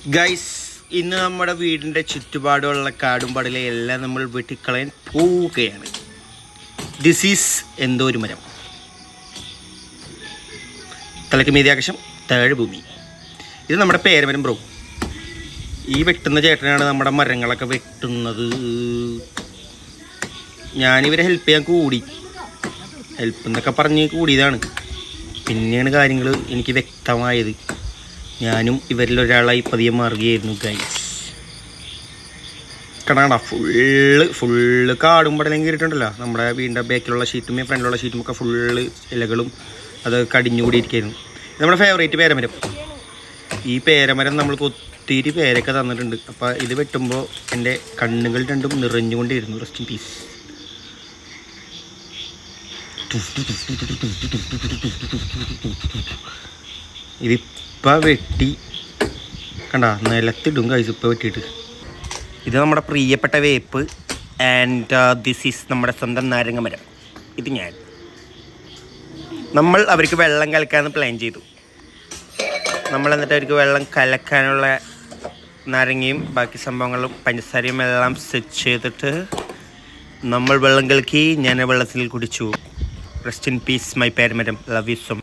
Guys, ഇന്ന് നമ്മുടെ വീടിൻ്റെ ചുറ്റുപാടുള്ള കാടും പടലും എല്ലാം നമ്മൾ വെട്ടിക്കളയാൻ പോവുകയാണ്. ദിസ് ഈസ് എന്തോ ഒരു മരം. തലയ്ക്ക് മീതി ആകാശം, താഴെ ഭൂമി. ഇത് നമ്മുടെ പേരമരം ബ്രോ. ഈ വെട്ടുന്ന ചേട്ടനാണ് നമ്മുടെ മരങ്ങളൊക്കെ വെട്ടുന്നത്. ഞാനിവരെ ഹെൽപ്പ് ചെയ്യാൻ കൂടി, ഹെൽപ്പ് എന്നൊക്കെ പറഞ്ഞ് കൂടിയതാണ്. പിന്നെയാണ് കാര്യങ്ങൾ എനിക്ക് വ്യക്തമായത്. ഞാനും ഇവരിലൊരാളായി പതിയെ മാറുകയായിരുന്നു ഗൈസ്. കടാ ഫുള്ള് കാടും പടലും കയറിയിട്ടുണ്ടല്ലോ. നമ്മുടെ വീടിൻ്റെ ബാക്കിലുള്ള ഷീറ്റും ഫ്രണ്ടിലുള്ള ഷീറ്റും ഒക്കെ ഫുള്ള് ഇലകളും അത് കടിഞ്ഞുകൂടിയിരിക്കുകയായിരുന്നു. നമ്മുടെ ഫേവറേറ്റ് പേരമരം. ഈ പേരമരം നമ്മൾക്ക് ഒത്തിരി പേരൊക്കെ തന്നിട്ടുണ്ട്. അപ്പോൾ ഇത് വെട്ടുമ്പോൾ എൻ്റെ കണ്ണുകൾ രണ്ടും നിറഞ്ഞുകൊണ്ടിരുന്നു. Rest in piece. ഇതിപ്പോൾ വെട്ടി കണ്ട നിലത്തിടും കൈസ്. ഇപ്പോൾ വെട്ടിയിട്ട് ഇത് നമ്മുടെ പ്രിയപ്പെട്ട വേപ്പ്. ആൻഡ് ദിസ് ഈസ് നമ്മുടെ സ്വന്തം നാരങ്ങമരം. ഇത് നമ്മൾ അവർക്ക് വെള്ളം കലക്കാമെന്ന് പ്ലാൻ ചെയ്തു. നമ്മൾ എന്നിട്ട് അവർക്ക് വെള്ളം കലക്കാനുള്ള നാരങ്ങയും ബാക്കി സംഭവങ്ങളും പഞ്ചസാരയും എല്ലാം സെറ്റ് ചെയ്തിട്ട് നമ്മൾ വെള്ളം കലക്കി. ഞാൻ വെള്ളത്തിൽ കുടിച്ചു. റെസ്റ്റ് ഇൻ പീസ് മൈ പേരമരം. Love you so much.